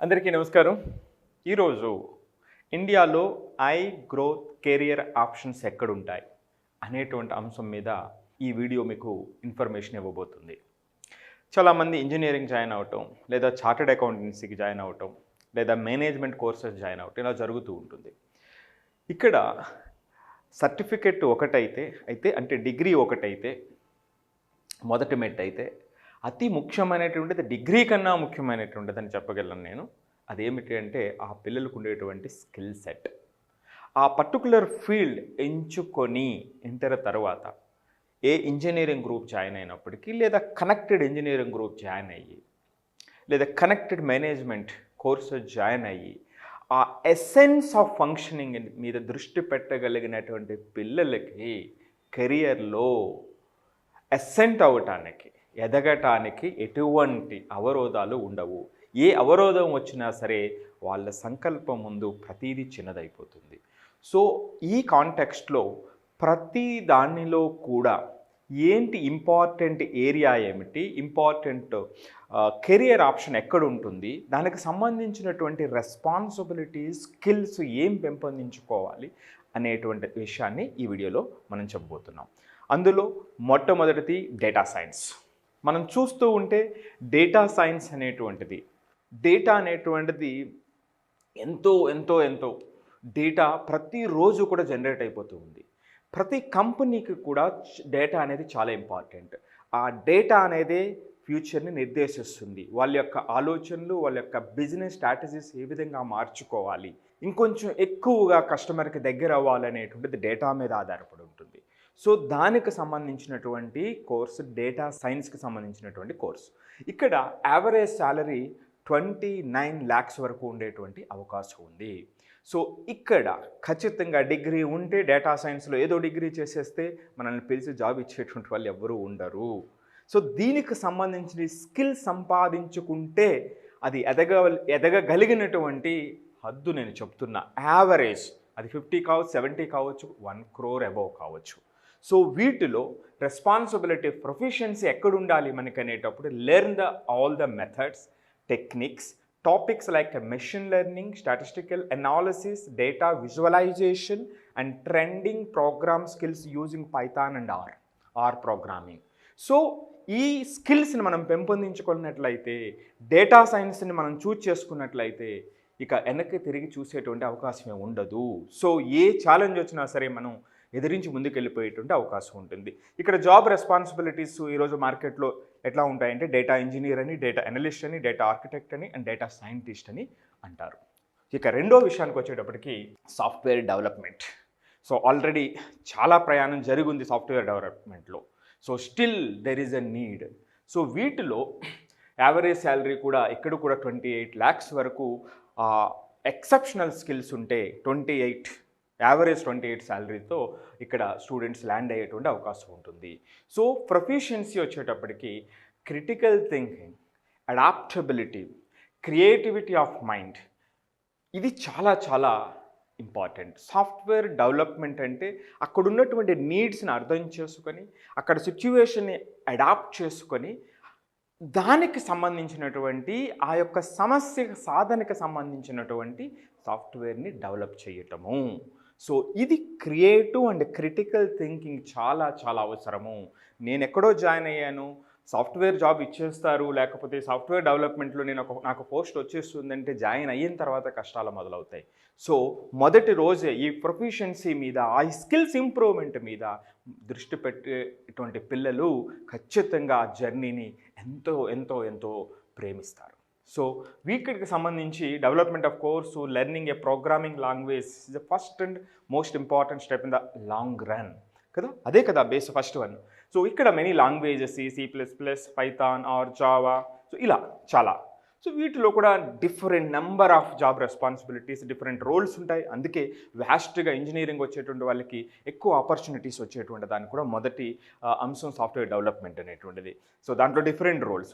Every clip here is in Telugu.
అందరికీ నమస్కారం. ఈరోజు ఇండియాలో ఐ గ్రోత్ కెరియర్ ఆప్షన్స్ ఎక్కడుంటాయి అనేటువంటి అంశం మీద ఈ వీడియో మీకు ఇన్ఫర్మేషన్ ఇవ్వబోతుంది. చాలామంది ఇంజనీరింగ్ జాయిన్ అవ్వటం, లేదా చార్టెడ్ అకౌంటెన్సీకి జాయిన్ అవ్వటం, లేదా మేనేజ్మెంట్ కోర్సెస్ జాయిన్ అవ్వటం ఇలా జరుగుతూ ఉంటుంది. ఇక్కడ సర్టిఫికెట్ ఒకటైతే అంటే డిగ్రీ ఒకటైతే మొదటి మెట్ అయితే అతి ముఖ్యమైనటువంటిది డిగ్రీ కన్నా ముఖ్యమైనటువంటిది అని చెప్పగలను నేను. అదేమిటి అంటే ఆ పిల్లలకు ఉండేటువంటి స్కిల్ సెట్. ఆ పర్టికులర్ ఫీల్డ్ ఎంచుకొని ఇంటర్ తర్వాత ఏ ఇంజనీరింగ్ గ్రూప్ జాయిన్ అయినప్పటికీ, లేదా కనెక్టెడ్ ఇంజనీరింగ్ గ్రూప్ జాయిన్ అయ్యి, లేదా కనెక్టెడ్ మేనేజ్మెంట్ కోర్సు జాయిన్ అయ్యి ఆ ఎసెన్స్ ఆఫ్ ఫంక్షనింగ్ మీద దృష్టి పెట్టగలిగినటువంటి పిల్లలకి కెరియర్లో అసెంట్ అవ్వటానికి, ఎదగటానికి ఎటువంటి అవరోధాలు ఉండవు. ఏ అవరోధం వచ్చినా సరే వాళ్ళ సంకల్పం ముందు ప్రతీది చిన్నదైపోతుంది. సో ఈ కాంటెక్స్ట్లో ప్రతి దానిలో కూడా ఏంటి ఇంపార్టెంట్ ఏరియా ఏమిటి, ఇంపార్టెంట్ కెరియర్ ఆప్షన్ ఎక్కడ ఉంటుంది, దానికి సంబంధించినటువంటి రెస్పాన్సిబిలిటీస్, స్కిల్స్ ఏం పెంపొందించుకోవాలి అనేటువంటి విషయాన్ని ఈ వీడియోలో మనం చెప్పబోతున్నాం. అందులో మొట్టమొదటిది డేటా సైన్స్. మనం చూస్తూ ఉంటే డేటా సైన్స్ అనేటువంటిది, డేటా అనేటువంటిది ఎంతో ఎంతో ఎంతో డేటా ప్రతిరోజు కూడా జనరేట్ అయిపోతూ ఉంది. ప్రతి కంపెనీకి కూడా డేటా అనేది చాలా ఇంపార్టెంట్. ఆ డేటా అనేది ఫ్యూచర్ని నిర్దేశిస్తుంది. వాళ్ళ యొక్క ఆలోచనలు, వాళ్ళ యొక్క బిజినెస్ స్ట్రాటజీస్ ఏ విధంగా మార్చుకోవాలి, ఇంకొంచెం ఎక్కువగా కస్టమర్కి దగ్గర అవ్వాలనేటువంటిది డేటా మీద ఆధారపడి ఉంటుంది. సో దానికి సంబంధించినటువంటి కోర్సు డేటా సైన్స్కి సంబంధించినటువంటి కోర్సు. ఇక్కడ యావరేజ్ శాలరీ 29 lakhs వరకు ఉండేటువంటి అవకాశం ఉంది. సో ఇక్కడ ఖచ్చితంగా డిగ్రీ ఉంటే, డేటా సైన్స్లో ఏదో డిగ్రీ చేసేస్తే మనల్ని పిలిచి జాబ్ ఇచ్చేటువంటి వాళ్ళు ఎవ్వరూ ఉండరు. సో దీనికి సంబంధించిన స్కిల్ సంపాదించుకుంటే అది ఎదగగలిగినటువంటి హద్దు నేను చెప్తున్నా. యావరేజ్ అది 50 కావచ్చు, 70 కావచ్చు, 1 crore అబౌవ్ కావచ్చు. సో వీటిలో రెస్పాన్సిబిలిటీ, ప్రొఫిషియన్సీ ఎక్కడుండాలి మనకి అనేటప్పుడు learn all the methods, techniques, topics like machine learning, statistical analysis, data visualisation and trending program skills using Python and R programming. So ఈ స్కిల్స్ని మనం పెంపొందించుకున్నట్లయితే, డేటా సైన్స్ని మనం చూస్ చేసుకున్నట్లయితే ఇక వెనక్కి తిరిగి చూసేటువంటి అవకాశమే ఉండదు. సో ఏ ఛాలెంజ్ వచ్చినా సరే మనం ఎదిరించి ముందుకు వెళ్ళిపోయేటువంటి అవకాశం ఉంటుంది. ఇక్కడ జాబ్ రెస్పాన్సిబిలిటీస్ ఈరోజు మార్కెట్లో ఎట్లా ఉంటాయంటే డేటా ఇంజనీర్ అని, డేటా అనలిస్ట్ అని, డేటా ఆర్కిటెక్ట్ అని అండ్ డేటా సైంటిస్ట్ అని అంటారు. ఇక రెండో విషయానికి వచ్చేటప్పటికి సాఫ్ట్వేర్ డెవలప్మెంట్. సో ఆల్రెడీ చాలా ప్రయాణం జరిగింది సాఫ్ట్వేర్ డెవలప్మెంట్లో. So still there is a need. So వీటిలో యావరేజ్ శాలరీ కూడా ఇక్కడ కూడా 28 lakhs వరకు ఎక్సెప్షనల్ స్కిల్స్ ఉంటే 28 శాలరీతో ఇక్కడ స్టూడెంట్స్ ల్యాండ్ అయ్యేటువంటి అవకాశం ఉంటుంది. సో ప్రొఫిషియన్సీ వచ్చేటప్పటికి critical thinking, adaptability, creativity of mind, ఇది చాలా చాలా ఇంపార్టెంట్. సాఫ్ట్వేర్ డెవలప్మెంట్ అంటే అక్కడ ఉన్నటువంటి నీడ్స్ని అర్థం చేసుకొని, అక్కడ సిచ్యువేషన్ని అడాప్ట్ చేసుకొని, దానికి సంబంధించినటువంటి ఆ యొక్క సమస్య సాధనకి సంబంధించినటువంటి సాఫ్ట్వేర్ని డెవలప్ చేయటము. సో ఇది క్రియేటివ్ అండ్ క్రిటికల్ థింకింగ్ చాలా చాలా అవసరము. నేను ఎక్కడో జాయిన్ అయ్యాను, సాఫ్ట్వేర్ జాబ్ ఇచ్చేస్తారు, లేకపోతే సాఫ్ట్వేర్ డెవలప్మెంట్లో నాకు పోస్ట్ వచ్చేస్తుందంటే జాయిన్ అయిన తర్వాత కష్టాలు మొదలవుతాయి. సో మొదటి రోజే ఈ ప్రొఫిషియన్సీ మీద, ఆ స్కిల్స్ ఇంప్రూవ్మెంట్ మీద దృష్టి పెట్టేటువంటి పిల్లలు ఖచ్చితంగా ఆ జర్నీని ఎంతో ఎంతో ఎంతో ప్రేమిస్తారు. సో వీటికి సంబంధించి development of course, learning a programming language is the first and most important step in the long run కదా. అదే కదా బేస్ ఫస్ట్ వన్. సో ఇక్కడ many languages, C++, Python or Java, so ఇలా చాలా. సో వీటిలో కూడా different number of job responsibilities, different roles ఉంటాయి. అందుకే వ్యాస్ట్గా ఇంజనీరింగ్ వచ్చేటువంటి వాళ్ళకి ఎక్కువ ఆపర్చునిటీస్ వచ్చేటువంటి దానికి కూడా మొదటి అంశం సాఫ్ట్వేర్ డెవలప్మెంట్ అనేటువంటిది. సో దాంట్లో different roles,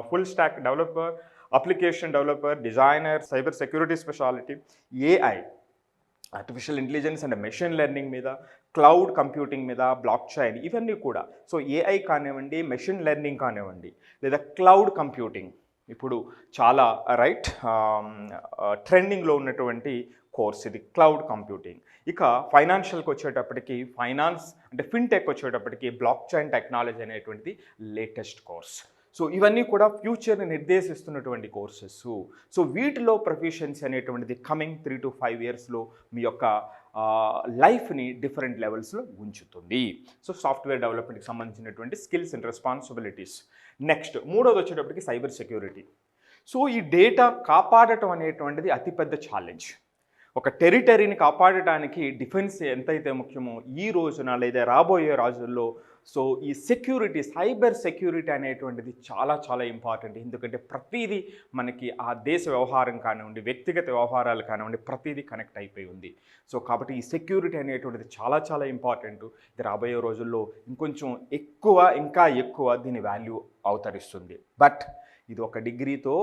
full stack developer, application developer, designer, cyber security speciality, AI artificial intelligence and machine learning మీద, క్లౌడ్ కంప్యూటింగ్ మీద, బ్లాక్ చైన్, ఇవన్నీ కూడా. సో AI కానివ్వండి, మెషిన్ లెర్నింగ్ కానివ్వండి, లేదా క్లౌడ్ కంప్యూటింగ్, ఇప్పుడు చాలా రైట్ ట్రెండింగ్లో ఉన్నటువంటి కోర్స్ ఇది క్లౌడ్ కంప్యూటింగ్. ఇక ఫైనాన్షియల్కి వచ్చేటప్పటికి ఫైనాన్స్ అంటే ఫిన్టెక్ వచ్చేటప్పటికి బ్లాక్ చైన్ టెక్నాలజీ అనేటువంటిది లేటెస్ట్ కోర్స్. సో ఇవన్నీ కూడా ఫ్యూచర్ని నిర్దేశిస్తున్నటువంటి కోర్సెస్. సో వీటిలో ప్రొఫిషియన్సీ అనేటువంటిది కమింగ్ 3 to 5 ఇయర్స్లో మీ యొక్క లైఫ్ని డిఫరెంట్ లెవెల్స్లో ఉంచుతుంది. సో సాఫ్ట్వేర్ డెవలప్మెంట్కి సంబంధించినటువంటి స్కిల్స్ అండ్ రెస్పాన్సిబిలిటీస్. నెక్స్ట్ మూడోది వచ్చేటప్పటికి సైబర్ సెక్యూరిటీ. సో ఈ డేటా కాపాడటం అనేటువంటిది అతిపెద్ద ఛాలెంజ్. ఒక టెరిటరీని కాపాడటానికి డిఫెన్స్ ఎంతైతే ముఖ్యమో ఈ రోజున లేదా రాబోయే రోజుల్లో సో ఈ సెక్యూరిటీ, సైబర్ సెక్యూరిటీ అనేటువంటిది చాలా చాలా ఇంపార్టెంట్. ఎందుకంటే ప్రతిదీ మనకి ఆ దేశ వ్యవహారం కానివ్వండి, వ్యక్తిగత వ్యవహారాలు కానివ్వండి, ప్రతిదీ కనెక్ట్ అయిపోయి ఉంది. సో కాబట్టి ఈ సెక్యూరిటీ అనేటువంటిది చాలా చాలా ఇంపార్టెంట్. ఇది రాబోయే రోజుల్లో ఇంకొంచెం ఇంకా ఎక్కువ దీని వాల్యూ అవతరిస్తుంది. బట్ ఇది ఒక డిగ్రీతో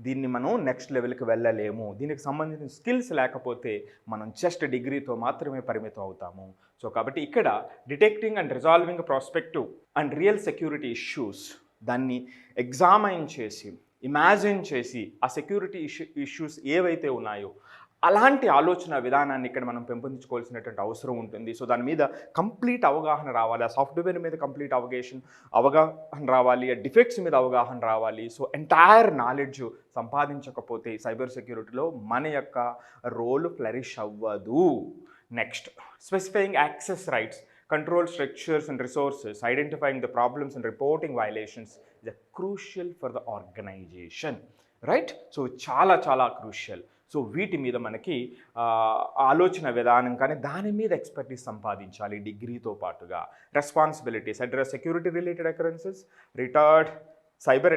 దీన్ని మనం నెక్స్ట్ లెవెల్కి వెళ్ళలేము. దీనికి సంబంధించిన స్కిల్స్ లేకపోతే మనం జస్ట్ డిగ్రీతో మాత్రమే పరిమితం అవుతాము. సో కాబట్టి ఇక్కడ detecting and resolving prospective and real security issues, దాన్ని ఎగ్జామైన్ చేసి ఇమాజిన్ చేసి ఆ సెక్యూరిటీ ఇష్యూస్ ఏవైతే ఉన్నాయో అలాంటి ఆలోచన విధానాన్ని ఇక్కడ మనం పెంపొందించుకోవాల్సినటువంటి అవసరం ఉంటుంది. సో దాని మీద కంప్లీట్ అవగాహన రావాలి, ఆ సాఫ్ట్వేర్ మీద కంప్లీట్ అవగాహన రావాలి, ఆ డిఫెక్ట్స్ మీద అవగాహన రావాలి. సో ఎంటైర్ నాలెడ్జ్ సంపాదించకపోతే సైబర్ సెక్యూరిటీలో మన యొక్క రోల్ ఫ్లరిష్ అవ్వదు. Next specifying access rights, control structures and resources, identifying the problems and reporting violations is crucial for the organization, right? So చాలా చాలా crucial. సో వీటి మీద మనకి ఆలోచన విధానం కానీ దాని మీద ఎక్స్పర్టీస్ సంపాదించాలి డిగ్రీతో పాటుగా. Responsibilities, address security related occurrences, retard cyber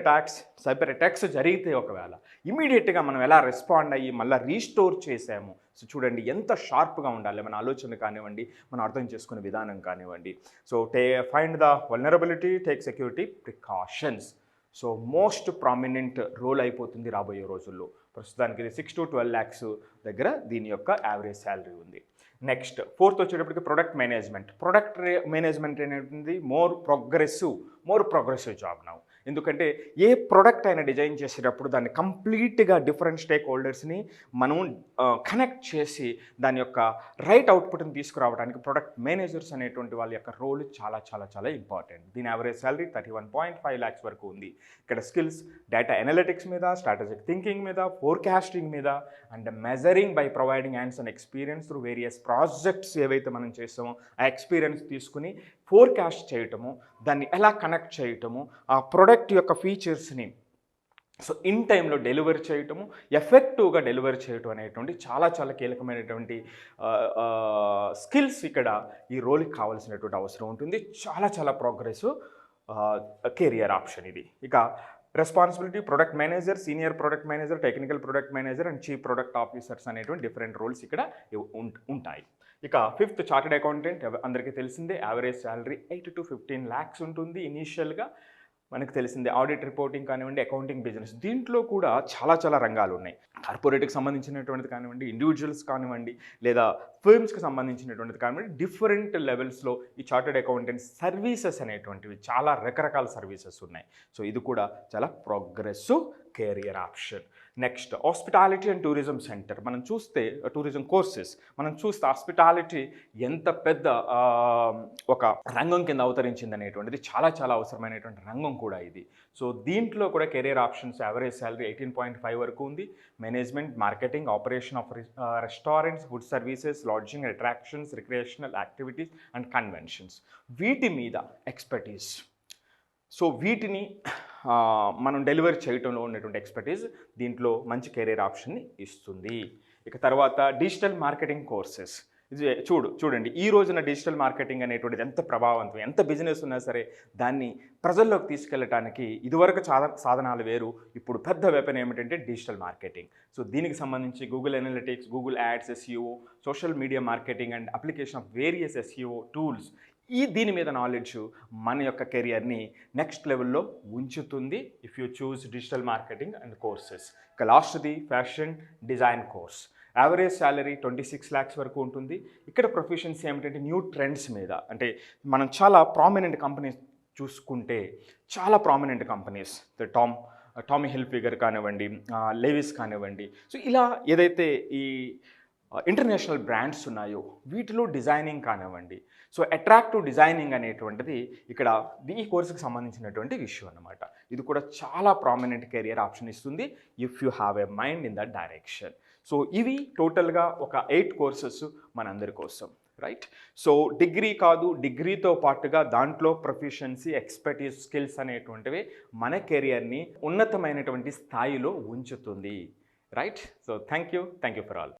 attacks జరిగితే ఒకవేళ ఇమీడియట్గా మనం ఎలా రెస్పాండ్ అయ్యి మళ్ళీ రీస్టోర్ చేసాము. సో చూడండి ఎంత షార్ప్గా ఉండాలి మన ఆలోచన కానివ్వండి, మనం అర్థం చేసుకునే విధానం కానివ్వండి. So find the vulnerability, take security precautions. So most prominent role అయిపోతుంది రాబోయే రోజుల్లో. ప్రస్తుతానికి ఇది 6 to 12 lakhs దగ్గర దీని యొక్క యావరేజ్ శాలరీ ఉంది. నెక్స్ట్ ఫోర్త్ వచ్చేటప్పటికి ప్రొడక్ట్ మేనేజ్మెంట్ అనేది మోర్ ప్రోగ్రెసివ్ జాబ్ నౌ. ఎందుకంటే ఏ ప్రోడక్ట్ అయినా డిజైన్ చేసేటప్పుడు దాన్ని కంప్లీట్గా డిఫరెంట్ స్టేక్ హోల్డర్స్ని మనం కనెక్ట్ చేసి దాని యొక్క రైట్ అవుట్పుట్ని తీసుకురావడానికి ప్రొడక్ట్ మేనేజర్స్ అనేటువంటి వాళ్ళ యొక్క రోల్ చాలా చాలా చాలా ఇంపార్టెంట్. దీని యావరేజ్ శాలరీ 31.5 lakhs వరకు ఉంది. ఇక్కడ స్కిల్స్ డేటా అనలిటిక్స్ మీద, స్ట్రాటజిక్ థింకింగ్ మీద, ఫోర్కాస్టింగ్ మీద and measuring by providing hands and experience through various projects ఏవైతే మనం చేస్తామో ఆ ఎక్స్పీరియన్స్ తీసుకుని ఫోర్కాస్ట్ చేయటము, దాన్ని ఎలా కనెక్ట్ చేయటము, ఆ ప్రోడక్ట్ యొక్క ఫీచర్స్ని సో ఇన్ టైంలో డెలివరీ చేయటము, ఎఫెక్టివ్గా డెలివరీ చేయటం అనేటువంటి చాలా చాలా కీలకమైనటువంటి స్కిల్స్ ఇక్కడ ఈ రోల్కి కావాల్సినటువంటి అవసరం ఉంటుంది. చాలా చాలా ప్రోగ్రెసివ్ కెరియర్ ఆప్షన్ ఇది. ఇక responsibility, product manager, senior product manager, technical product manager and chief product officers అనేటువంటి డిఫరెంట్ రోల్స్ ఇక్కడ ఉంటాయి. ఇక ఫిఫ్త్ చార్టెడ్ అకౌంటెంట్, అందరికీ తెలిసిందే. యావరేజ్ శాలరీ 8 to 15 lakhs ఉంటుంది ఇనీషియల్గా. మనకు తెలిసిందే ఆడిట్ రిపోర్టింగ్ కానివ్వండి, అకౌంటింగ్, బిజినెస్, దీంట్లో కూడా చాలా చాలా రంగాలు ఉన్నాయి. కార్పొరేట్కి సంబంధించినటువంటిది కానివ్వండి, ఇండివిజువల్స్ కానివ్వండి, లేదా ఫర్మ్స్కి సంబంధించినటువంటిది కానివ్వండి, డిఫరెంట్ లెవెల్స్లో ఈ చార్టెడ్ అకౌంటెంట్ సర్వీసెస్ అనేటువంటివి చాలా రకరకాల సర్వీసెస్ ఉన్నాయి. సో ఇది కూడా చాలా progressive career option. Next hospitality and tourism centre. మనం చూస్తే టూరిజం కోర్సెస్ మనం చూస్తే హాస్పిటాలిటీ ఎంత పెద్ద ఒక రంగం కింద అవతరించింది అనేటువంటిది చాలా చాలా అవసరమైనటువంటి రంగం కూడా ఇది. సో దీంట్లో కూడా కెరియర్ ఆప్షన్స్ యావరేజ్ శాలరీ 18.5 వరకు ఉంది. Management, marketing, operation of restaurants, food services, lodging, attractions, recreational activities and conventions, వీటి మీద ఎక్స్పర్టీస్. సో వీటిని మనం డెలివరీ చేయటంలో ఉన్నటువంటి ఎక్స్పర్టీస్ దీంట్లో మంచి కెరీర్ ఆప్షన్ని ఇస్తుంది. ఇక తర్వాత డిజిటల్ మార్కెటింగ్ కోర్సెస్. ఇది చూడండి ఈ రోజున డిజిటల్ మార్కెటింగ్ అనేటువంటిది ఎంత ప్రభావవంతం, ఎంత బిజినెస్ ఉన్నా సరే దాన్ని ప్రజల్లోకి తీసుకెళ్ళటానికి ఇదివరకు సాధనాలు వేరు, ఇప్పుడు పెద్ద వెపన్ ఏమిటంటే డిజిటల్ మార్కెటింగ్. సో దీనికి సంబంధించి Google Analytics, Google Ads, SEO, social media marketing and application of various SEO tools, దీని మీద నాలెడ్జ్ మన యొక్క కెరియర్ని నెక్స్ట్ లెవెల్లో ఉంచుతుంది if you choose digital marketing and courses. ఇక లాస్ట్ది fashion design course. Average salary 26 lakhs వరకు ఉంటుంది. ఇక్కడ ప్రొఫెషన్సీ ఏమిటంటే న్యూ ట్రెండ్స్ మీద, అంటే మనం చాలా ప్రామినెంట్ కంపెనీస్ చూసుకుంటే చాలా prominent companies Tom Tommy Hilfiger కానివ్వండి, లెవిస్ కానివ్వండి. సో ఇలా ఏదైతే ఈ ఇంటర్నేషనల్ బ్రాండ్స్ ఉన్నాయో వీటిలో డిజైనింగ్ కానివ్వండి. సో అట్రాక్టివ్ డిజైనింగ్ అనేటువంటిది ఇక్కడ ఈ కోర్సుకి సంబంధించినటువంటి విషయం అన్నమాట. ఇది కూడా చాలా ప్రామినెంట్ కెరియర్ ఆప్షన్ ఇస్తుంది if you have a mind in that direction. So ఇవి టోటల్గా ఒక 8 కోర్సెస్ మనందరి కోసం, రైట్? సో డిగ్రీ కాదు, డిగ్రీతో పాటుగా దాంట్లో ప్రొఫిషియన్సీ, ఎక్స్పర్టీస్, స్కిల్స్ అనేటువంటివి మన కెరియర్ని ఉన్నతమైనటువంటి స్థాయిలో ఉంచుతుంది, right? So thank you for all.